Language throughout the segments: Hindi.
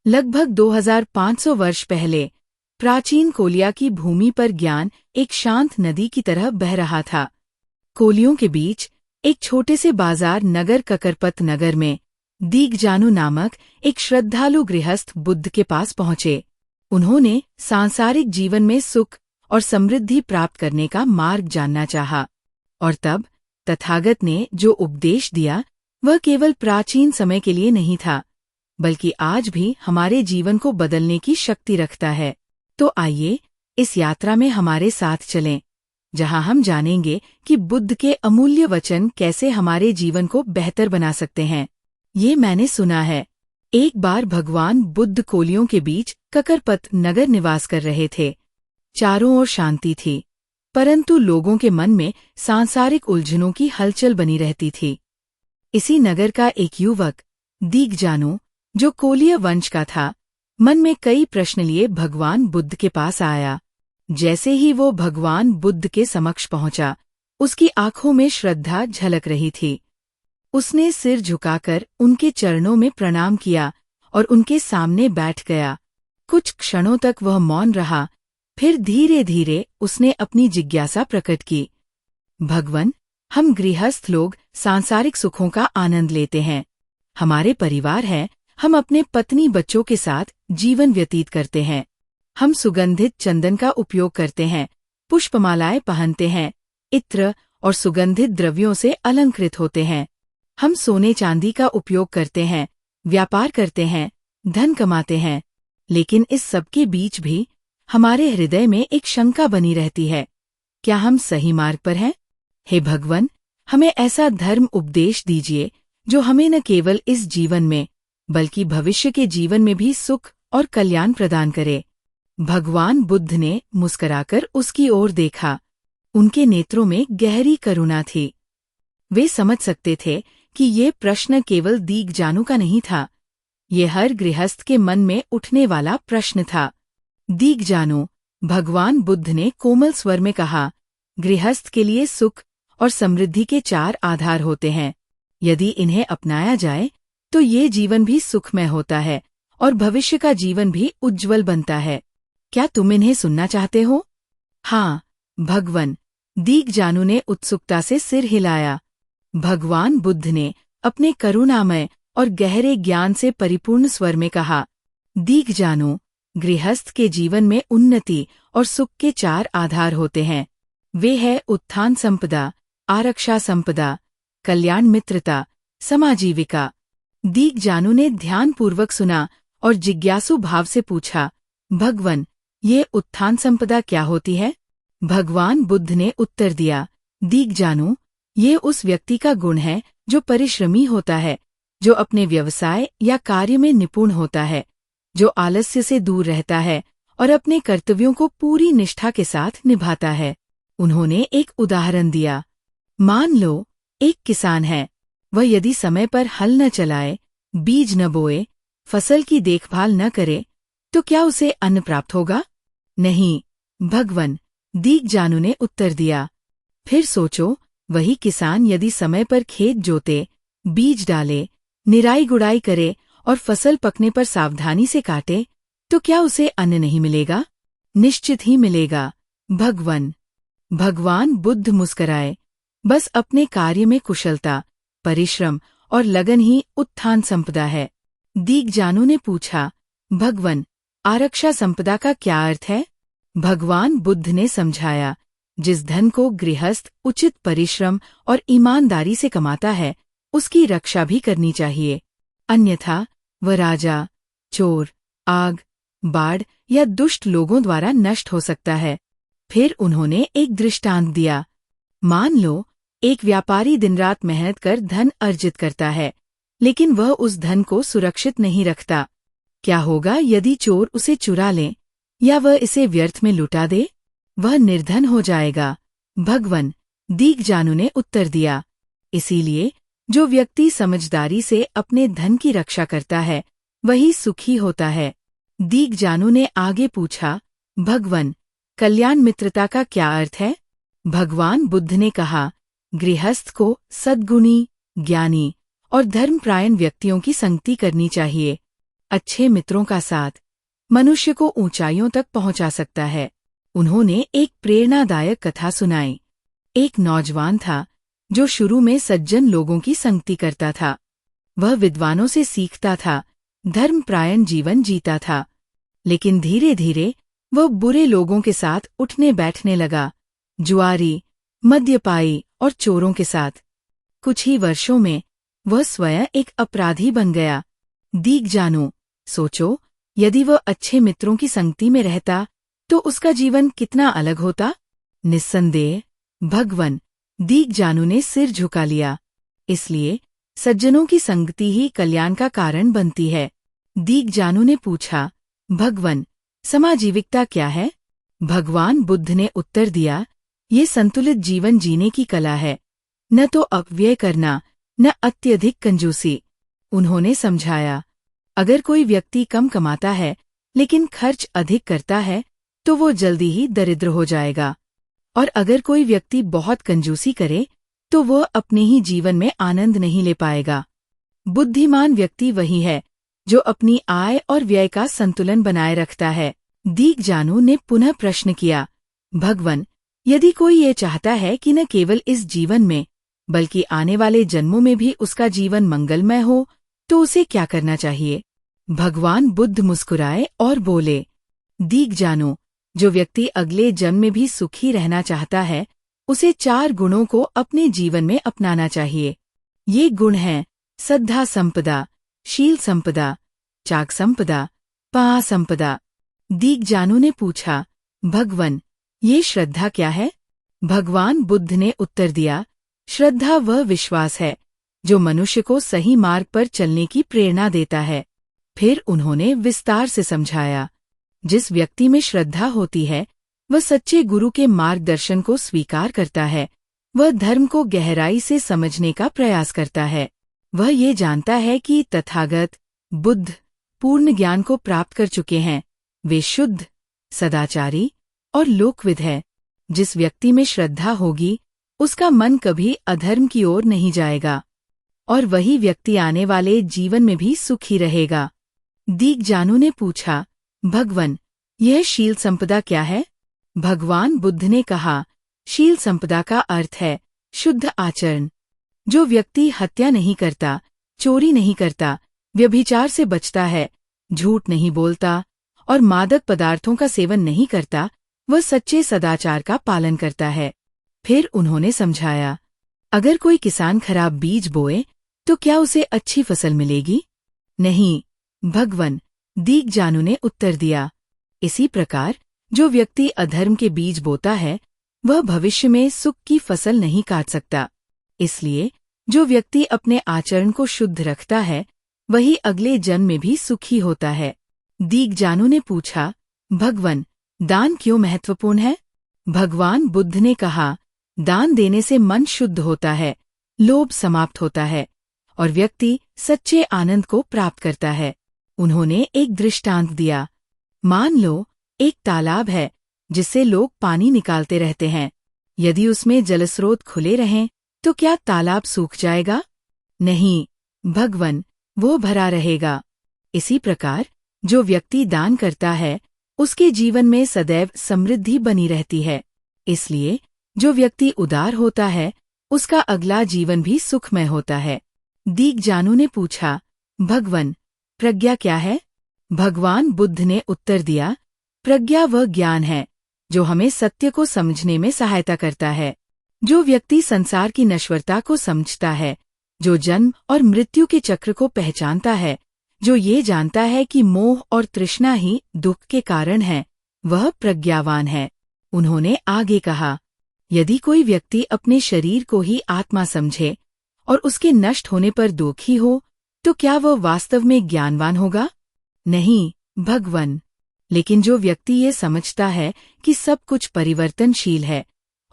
लगभग 2500 वर्ष पहले प्राचीन कोलिया की भूमि पर ज्ञान एक शांत नदी की तरह बह रहा था। कोलियों के बीच एक छोटे से बाजार नगर ककरपत नगर में दीगजानु नामक एक श्रद्धालु गृहस्थ बुद्ध के पास पहुंचे। उन्होंने सांसारिक जीवन में सुख और समृद्धि प्राप्त करने का मार्ग जानना चाहा, और तब तथागत ने जो उपदेश दिया वह केवल प्राचीन समय के लिए नहीं था, बल्कि आज भी हमारे जीवन को बदलने की शक्ति रखता है। तो आइए इस यात्रा में हमारे साथ चलें, जहां हम जानेंगे कि बुद्ध के अमूल्य वचन कैसे हमारे जीवन को बेहतर बना सकते हैं। ये मैंने सुना है, एक बार भगवान बुद्ध कोलियों के बीच ककरपत नगर निवास कर रहे थे। चारों ओर शांति थी, परंतु लोगों के मन में सांसारिक उलझनों की हलचल बनी रहती थी। इसी नगर का एक युवक दीगजानु, जो कोलिय वंश का था, मन में कई प्रश्न लिए भगवान बुद्ध के पास आया। जैसे ही वो भगवान बुद्ध के समक्ष पहुंचा, उसकी आंखों में श्रद्धा झलक रही थी। उसने सिर झुकाकर उनके चरणों में प्रणाम किया और उनके सामने बैठ गया। कुछ क्षणों तक वह मौन रहा, फिर धीरे धीरे उसने अपनी जिज्ञासा प्रकट की। भगवन, हम गृहस्थ लोग सांसारिक सुखों का आनंद लेते हैं। हमारे परिवार है, हम अपने पत्नी बच्चों के साथ जीवन व्यतीत करते हैं। हम सुगंधित चंदन का उपयोग करते हैं, पुष्पमालाएं पहनते हैं, इत्र और सुगंधित द्रव्यों से अलंकृत होते हैं। हम सोने चांदी का उपयोग करते हैं, व्यापार करते हैं, धन कमाते हैं। लेकिन इस सब के बीच भी हमारे हृदय में एक शंका बनी रहती है, क्या हम सही मार्ग पर हैं? हे भगवन, हमें ऐसा धर्म उपदेश दीजिए जो हमें न केवल इस जीवन में बल्कि भविष्य के जीवन में भी सुख और कल्याण प्रदान करे। भगवान बुद्ध ने मुस्कुराकर उसकी ओर देखा। उनके नेत्रों में गहरी करुणा थी। वे समझ सकते थे कि ये प्रश्न केवल दीगजानु का नहीं था, ये हर गृहस्थ के मन में उठने वाला प्रश्न था। दीगजानु, भगवान बुद्ध ने कोमल स्वर में कहा, गृहस्थ के लिए सुख और समृद्धि के 4 आधार होते हैं। यदि इन्हें अपनाया जाए तो ये जीवन भी सुखमय होता है और भविष्य का जीवन भी उज्जवल बनता है। क्या तुम इन्हें सुनना चाहते हो? हाँ, भगवन, दीगजानु ने उत्सुकता से सिर हिलाया। भगवान बुद्ध ने अपने करुणामय और गहरे ज्ञान से परिपूर्ण स्वर में कहा, दीगजानु, गृहस्थ के जीवन में उन्नति और सुख के 4 आधार होते हैं। वे है उत्थान संपदा, आरक्षा संपदा, कल्याण मित्रता, समाजीविका। दीगजानु ने ध्यानपूर्वक सुना और जिज्ञासु भाव से पूछा, भगवन, ये उत्थान संपदा क्या होती है? भगवान बुद्ध ने उत्तर दिया, दीगजानु, ये उस व्यक्ति का गुण है जो परिश्रमी होता है, जो अपने व्यवसाय या कार्य में निपुण होता है, जो आलस्य से दूर रहता है और अपने कर्तव्यों को पूरी निष्ठा के साथ निभाता है। उन्होंने एक उदाहरण दिया। मान लो, एक किसान है। वह यदि समय पर हल न चलाए, बीज न बोए, फसल की देखभाल न करे, तो क्या उसे अन्न प्राप्त होगा? नहीं, भगवन, दीगजानु ने उत्तर दिया। फिर सोचो, वही किसान यदि समय पर खेत जोते, बीज डाले, निराई गुड़ाई करे और फसल पकने पर सावधानी से काटे, तो क्या उसे अन्न नहीं मिलेगा? निश्चित ही मिलेगा, भगवन। भगवान बुद्ध मुस्कराए। बस अपने कार्य में कुशलता, परिश्रम और लगन ही उत्थान संपदा है। दीगजानु ने पूछा, भगवन, आरक्षा संपदा का क्या अर्थ है? भगवान बुद्ध ने समझाया, जिस धन को गृहस्थ उचित परिश्रम और ईमानदारी से कमाता है, उसकी रक्षा भी करनी चाहिए, अन्यथा वह राजा, चोर, आग, बाढ़ या दुष्ट लोगों द्वारा नष्ट हो सकता है। फिर उन्होंने एक दृष्टांत दिया। मान लो, एक व्यापारी दिन-रात मेहनत कर धन अर्जित करता है, लेकिन वह उस धन को सुरक्षित नहीं रखता। क्या होगा यदि चोर उसे चुरा ले या वह इसे व्यर्थ में लुटा दे? वह निर्धन हो जाएगा, भगवन, दीगजानु ने उत्तर दिया। इसीलिए जो व्यक्ति समझदारी से अपने धन की रक्षा करता है, वही सुखी होता है। दीगजानु ने आगे पूछा, भगवन, कल्याण मित्रता का क्या अर्थ है? भगवान बुद्ध ने कहा, गृहस्थ को सद्गुणी, ज्ञानी और धर्मप्रायण व्यक्तियों की संगति करनी चाहिए। अच्छे मित्रों का साथ मनुष्य को ऊंचाइयों तक पहुंचा सकता है। उन्होंने एक प्रेरणादायक कथा सुनाई। एक नौजवान था जो शुरू में सज्जन लोगों की संगति करता था। वह विद्वानों से सीखता था, धर्मपरायण जीवन जीता था। लेकिन धीरे धीरे वह बुरे लोगों के साथ उठने बैठने लगा, जुआरी, मद्यपाई और चोरों के साथ। कुछ ही वर्षों में वह स्वयं एक अपराधी बन गया। दीगजानो, सोचो, यदि वह अच्छे मित्रों की संगति में रहता तो उसका जीवन कितना अलग होता। निस्संदेह, भगवन, दीगजानु ने सिर झुका लिया। इसलिए सज्जनों की संगति ही कल्याण का कारण बनती है। दीगजानु ने पूछा, भगवन, समाजीविकता क्या है? भगवान बुद्ध ने उत्तर दिया, ये संतुलित जीवन जीने की कला है, न तो अपव्यय करना, न अत्यधिक कंजूसी। उन्होंने समझाया, अगर कोई व्यक्ति कम कमाता है लेकिन खर्च अधिक करता है तो वो जल्दी ही दरिद्र हो जाएगा, और अगर कोई व्यक्ति बहुत कंजूसी करे तो वह अपने ही जीवन में आनंद नहीं ले पाएगा। बुद्धिमान व्यक्ति वही है जो अपनी आय और व्यय का संतुलन बनाए रखता है। दीगजानु ने पुनः प्रश्न किया, भगवन, यदि कोई ये चाहता है कि न केवल इस जीवन में बल्कि आने वाले जन्मों में भी उसका जीवन मंगलमय हो तो उसे क्या करना चाहिए? भगवान बुद्ध मुस्कुराए और बोले, दीगजानु, जो व्यक्ति अगले जन्म में भी सुखी रहना चाहता है उसे 4 गुणों को अपने जीवन में अपनाना चाहिए। ये गुण हैं सद्धा संपदा, शील संपदा, चाक संपदा, पा संपदा। दीगजानु ने पूछा, भगवन, ये श्रद्धा क्या है? भगवान बुद्ध ने उत्तर दिया, श्रद्धा वह विश्वास है जो मनुष्य को सही मार्ग पर चलने की प्रेरणा देता है। फिर उन्होंने विस्तार से समझाया, जिस व्यक्ति में श्रद्धा होती है वह सच्चे गुरु के मार्गदर्शन को स्वीकार करता है, वह धर्म को गहराई से समझने का प्रयास करता है। वह ये जानता है कि तथागत बुद्ध पूर्ण ज्ञान को प्राप्त कर चुके हैं, वे शुद्ध, सदाचारी और लोकविद है। जिस व्यक्ति में श्रद्धा होगी उसका मन कभी अधर्म की ओर नहीं जाएगा, और वही व्यक्ति आने वाले जीवन में भी सुखी रहेगा। दीगजानु ने पूछा, भगवन, यह शील संपदा क्या है? भगवान बुद्ध ने कहा, शील संपदा का अर्थ है शुद्ध आचरण। जो व्यक्ति हत्या नहीं करता, चोरी नहीं करता, व्यभिचार से बचता है, झूठ नहीं बोलता और मादक पदार्थों का सेवन नहीं करता, वह सच्चे सदाचार का पालन करता है। फिर उन्होंने समझाया, अगर कोई किसान खराब बीज बोए तो क्या उसे अच्छी फसल मिलेगी? नहीं, भगवन, दीगजानु ने उत्तर दिया। इसी प्रकार जो व्यक्ति अधर्म के बीज बोता है वह भविष्य में सुख की फसल नहीं काट सकता। इसलिए जो व्यक्ति अपने आचरण को शुद्ध रखता है वही अगले जन्म में भी सुखी होता है। दीगजानु ने पूछा, भगवन, दान क्यों महत्वपूर्ण है? भगवान बुद्ध ने कहा, दान देने से मन शुद्ध होता है, लोभ समाप्त होता है और व्यक्ति सच्चे आनंद को प्राप्त करता है। उन्होंने एक दृष्टांत दिया, मान लो एक तालाब है जिससे लोग पानी निकालते रहते हैं। यदि उसमें जलस्रोत खुले रहें तो क्या तालाब सूख जाएगा? नहीं, भगवन, वो भरा रहेगा। इसी प्रकार जो व्यक्ति दान करता है उसके जीवन में सदैव समृद्धि बनी रहती है। इसलिए जो व्यक्ति उदार होता है उसका अगला जीवन भी सुखमय होता है। दीगजानु ने पूछा, भगवन, प्रज्ञा क्या है? भगवान बुद्ध ने उत्तर दिया, प्रज्ञा वह ज्ञान है जो हमें सत्य को समझने में सहायता करता है। जो व्यक्ति संसार की नश्वरता को समझता है, जो जन्म और मृत्यु के चक्र को पहचानता है, जो ये जानता है कि मोह और तृष्णा ही दुख के कारण है, वह प्रज्ञावान है। उन्होंने आगे कहा, यदि कोई व्यक्ति अपने शरीर को ही आत्मा समझे और उसके नष्ट होने पर दुखी हो तो क्या वह वास्तव में ज्ञानवान होगा? नहीं, भगवन। लेकिन जो व्यक्ति ये समझता है कि सब कुछ परिवर्तनशील है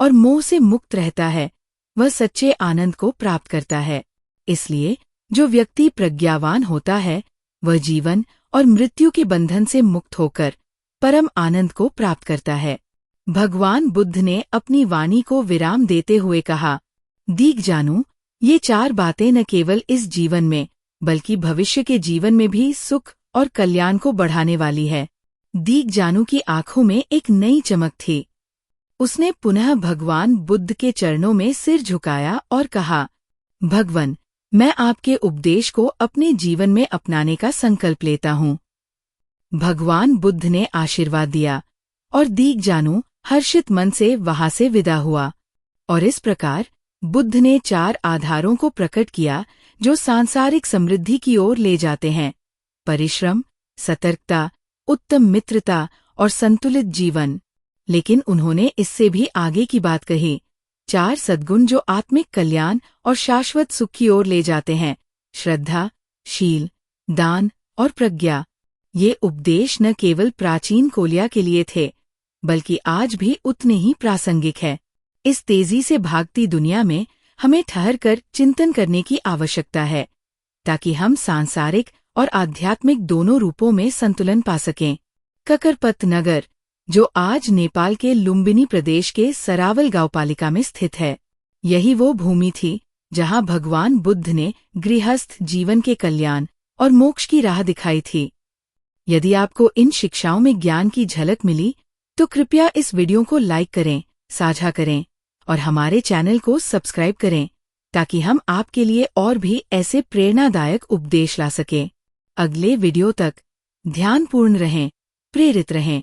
और मोह से मुक्त रहता है, वह सच्चे आनंद को प्राप्त करता है। इसलिए जो व्यक्ति प्रज्ञावान होता है वह जीवन और मृत्यु के बंधन से मुक्त होकर परम आनंद को प्राप्त करता है। भगवान बुद्ध ने अपनी वाणी को विराम देते हुए कहा, दीगजानु, ये 4 बातें न केवल इस जीवन में बल्कि भविष्य के जीवन में भी सुख और कल्याण को बढ़ाने वाली है। दीगजानु की आंखों में एक नई चमक थी। उसने पुनः भगवान बुद्ध के चरणों में सिर झुकाया और कहा, भगवान, मैं आपके उपदेश को अपने जीवन में अपनाने का संकल्प लेता हूँ। भगवान बुद्ध ने आशीर्वाद दिया और दीगजानु हर्षित मन से वहां से विदा हुआ। और इस प्रकार बुद्ध ने 4 आधारों को प्रकट किया जो सांसारिक समृद्धि की ओर ले जाते हैं: परिश्रम, सतर्कता, उत्तम मित्रता और संतुलित जीवन। लेकिन उन्होंने इससे भी आगे की बात कही, 4 सद्गुण जो आत्मिक कल्याण और शाश्वत सुख की ओर ले जाते हैं: श्रद्धा, शील, दान और प्रज्ञा। ये उपदेश न केवल प्राचीन कोलिया के लिए थे, बल्कि आज भी उतने ही प्रासंगिक है। इस तेजी से भागती दुनिया में हमें ठहरकर चिंतन करने की आवश्यकता है, ताकि हम सांसारिक और आध्यात्मिक दोनों रूपों में संतुलन पा सकें। ककरपत नगर, जो आज नेपाल के लुम्बिनी प्रदेश के सरावल गांव पालिका में स्थित है, यही वो भूमि थी जहां भगवान बुद्ध ने गृहस्थ जीवन के कल्याण और मोक्ष की राह दिखाई थी। यदि आपको इन शिक्षाओं में ज्ञान की झलक मिली, तो कृपया इस वीडियो को लाइक करें, साझा करें और हमारे चैनल को सब्सक्राइब करें, ताकि हम आपके लिए और भी ऐसे प्रेरणादायक उपदेश ला सकें। अगले वीडियो तक ध्यानपूर्ण रहें, प्रेरित रहें।